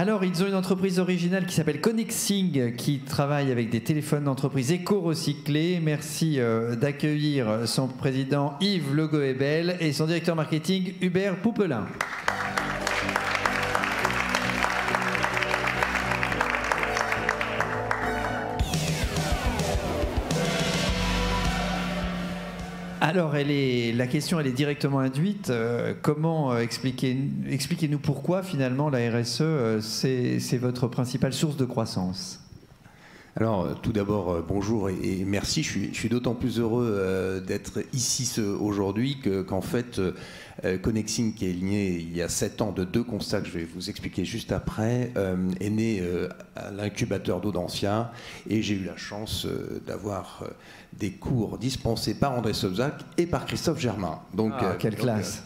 Alors, ils ont une entreprise originale qui s'appelle Connexing, qui travaille avec des téléphones d'entreprise éco-recyclés. Merci d'accueillir son président Yves Le Goébel et son directeur marketing Hubert Poupelin. Alors, la question elle est directement induite. Comment expliquez-nous pourquoi finalement la RSE c'est votre principale source de croissance? Alors, tout d'abord, bonjour et merci. Je suis d'autant plus heureux d'être ici aujourd'hui qu'en fait, Connexing, qui est né il y a 7 ans de 2 constats que je vais vous expliquer juste après, est né à l'incubateur d'Audencia et j'ai eu la chance d'avoir des cours dispensés par André Sobzak et par Christophe Germain. Donc, quelle classe!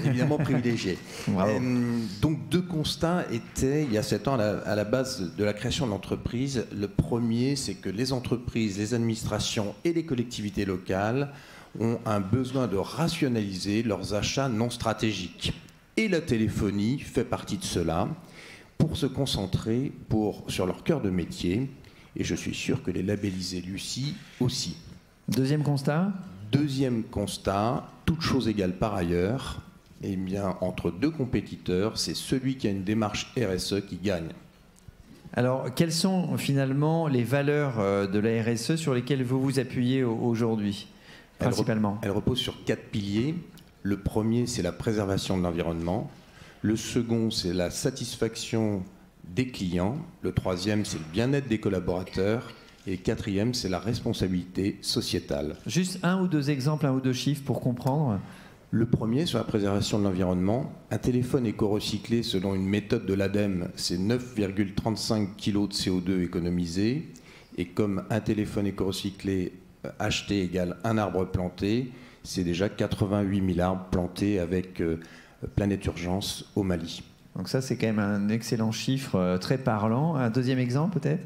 Évidemment privilégié. Bravo. Donc 2 constats étaient, il y a 7 ans, à la base de la création de l'entreprise. Le premier, c'est que les entreprises, les administrations et les collectivités locales ont un besoin de rationaliser leurs achats non stratégiques. Et la téléphonie fait partie de cela pour se concentrer sur leur cœur de métier. Et je suis sûr que les labellisés Lucie aussi. Deuxième constat? Deuxième constat, toute chose égale par ailleurs, eh bien, entre 2 compétiteurs, c'est celui qui a une démarche RSE qui gagne. Alors, quelles sont finalement les valeurs de la RSE sur lesquelles vous vous appuyez aujourd'hui, principalement? Elle repose sur 4 piliers. Le premier, c'est la préservation de l'environnement. Le second, c'est la satisfaction des clients. Le troisième, c'est le bien-être des collaborateurs. Et 4e, c'est la responsabilité sociétale. Juste 1 ou 2 exemples, 1 ou 2 chiffres pour comprendre. Le premier, sur la préservation de l'environnement, un téléphone éco-recyclé, selon une méthode de l'ADEME, c'est 9,35 kg de CO2 économisés. Et comme un téléphone éco-recyclé acheté égale un arbre planté, c'est déjà 88 000 arbres plantés avec Planète Urgence au Mali. Donc ça, c'est quand même un excellent chiffre, très parlant. Un deuxième exemple, peut-être?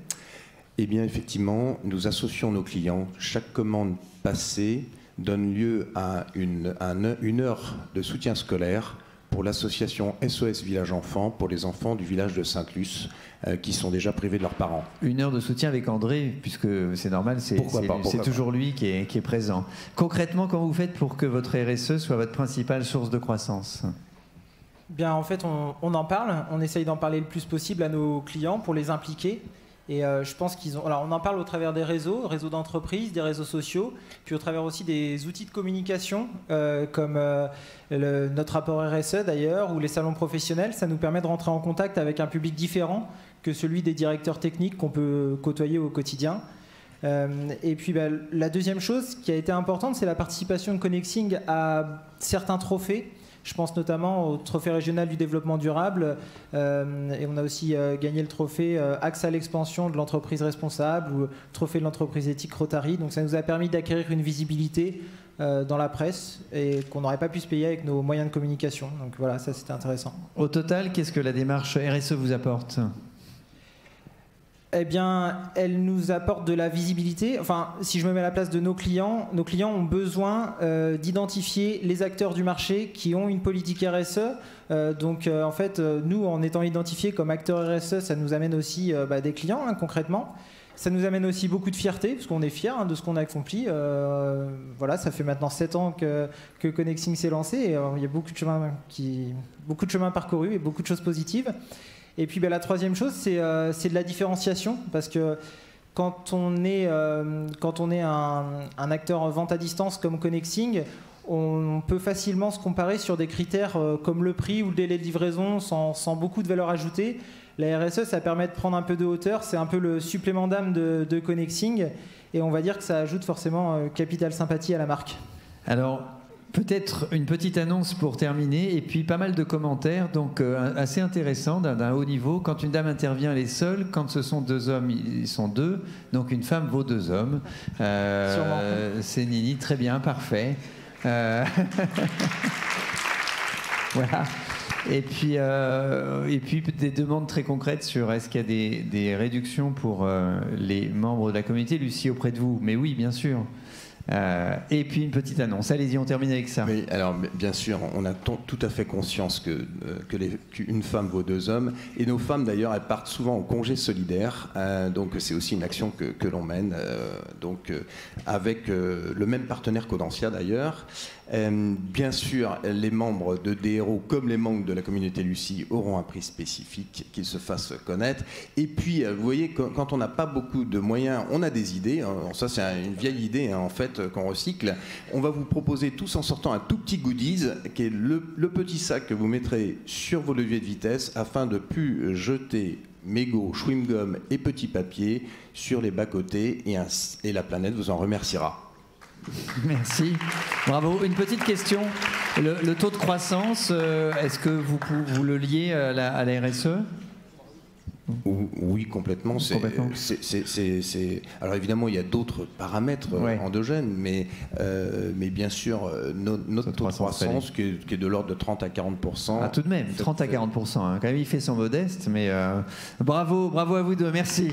Eh bien, effectivement, nous associons nos clients. Chaque commande passée donne lieu à une heure de soutien scolaire pour l'association SOS Village Enfants, pour les enfants du village de Sainte-Luce, qui sont déjà privés de leurs parents. Une heure de soutien avec André, puisque c'est normal, c'est toujours lui qui est présent. Concrètement, comment vous faites pour que votre RSE soit votre principale source de croissance? Bien, en fait, on en parle. On essaye d'en parler le plus possible à nos clients pour les impliquer. Et je pense qu'ils ont. Alors, on en parle au travers des réseaux d'entreprises, des réseaux sociaux, puis au travers aussi des outils de communication, comme notre rapport RSE d'ailleurs, ou les salons professionnels. Ça nous permet de rentrer en contact avec un public différent que celui des directeurs techniques qu'on peut côtoyer au quotidien. Et puis, la deuxième chose qui a été importante, c'est la participation de Connexing à certains trophées. Je pense notamment au trophée régional du développement durable et on a aussi gagné le trophée Axe à l'expansion de l'entreprise responsable ou trophée de l'entreprise éthique Rotary. Donc ça nous a permis d'acquérir une visibilité dans la presse et qu'on n'aurait pas pu se payer avec nos moyens de communication. Donc voilà, ça c'était intéressant. Au total, qu'est-ce que la démarche RSE vous apporte ? Eh bien, elle nous apporte de la visibilité. Enfin, si je me mets à la place de nos clients ont besoin d'identifier les acteurs du marché qui ont une politique RSE. En fait, nous, en étant identifiés comme acteurs RSE, ça nous amène aussi des clients, concrètement. Ça nous amène aussi beaucoup de fierté, parce qu'on est fiers de ce qu'on a accompli. Voilà, ça fait maintenant 7 ans que Connexing s'est lancé. Et, il y a beaucoup de chemin parcouru et beaucoup de choses positives. Et puis la troisième chose, c'est de la différenciation, parce que quand on est un acteur vente à distance comme Connexing, on peut facilement se comparer sur des critères comme le prix ou le délai de livraison sans beaucoup de valeur ajoutée. La RSE, ça permet de prendre un peu de hauteur, c'est un peu le supplément d'âme de Connexing, et on va dire que ça ajoute forcément capital sympathie à la marque. Alors, peut-être une petite annonce pour terminer, et puis pas mal de commentaires, donc assez intéressant, d'un haut niveau. Quand une dame intervient, elle est seule. Quand ce sont 2 hommes, ils sont 2. Donc une femme vaut 2 hommes. C'est Nini, très bien, parfait. Voilà. Et puis des demandes très concrètes sur est-ce qu'il y a des réductions pour les membres de la communauté. Lucie, auprès de vous. Mais oui, bien sûr. Et puis une petite annonce. Allez-y, on termine avec ça. Oui, alors bien sûr, on a tout à fait conscience qu'une femme vaut 2 hommes. Et nos femmes, d'ailleurs, elles partent souvent au congé solidaire. Donc c'est aussi une action que l'on mène avec le même partenaire qu'Audencia, d'ailleurs. Bien sûr, les membres de DRO, comme les membres de la communauté Lucie, auront un prix spécifique, qu'ils se fassent connaître. Et puis, vous voyez, quand on n'a pas beaucoup de moyens, on a des idées. Ça, c'est une vieille idée, en fait, qu'on recycle. On va vous proposer tous en sortant un tout petit goodies, qui est le petit sac que vous mettrez sur vos leviers de vitesse afin de ne plus jeter mégots, chewing-gum et petits papiers sur les bas-côtés, et la planète vous en remerciera. Merci. Bravo. Une petite question. Le taux de croissance, est-ce que vous le liez à la RSE ? Oui, complètement. Alors évidemment, il y a d'autres paramètres endogènes, mais bien sûr, notre taux de croissance qui est de l'ordre de 30 à 40%. Ah, tout de même, 30 à 40%. Hein. Quand même, il fait son modeste, mais bravo à vous deux. Merci.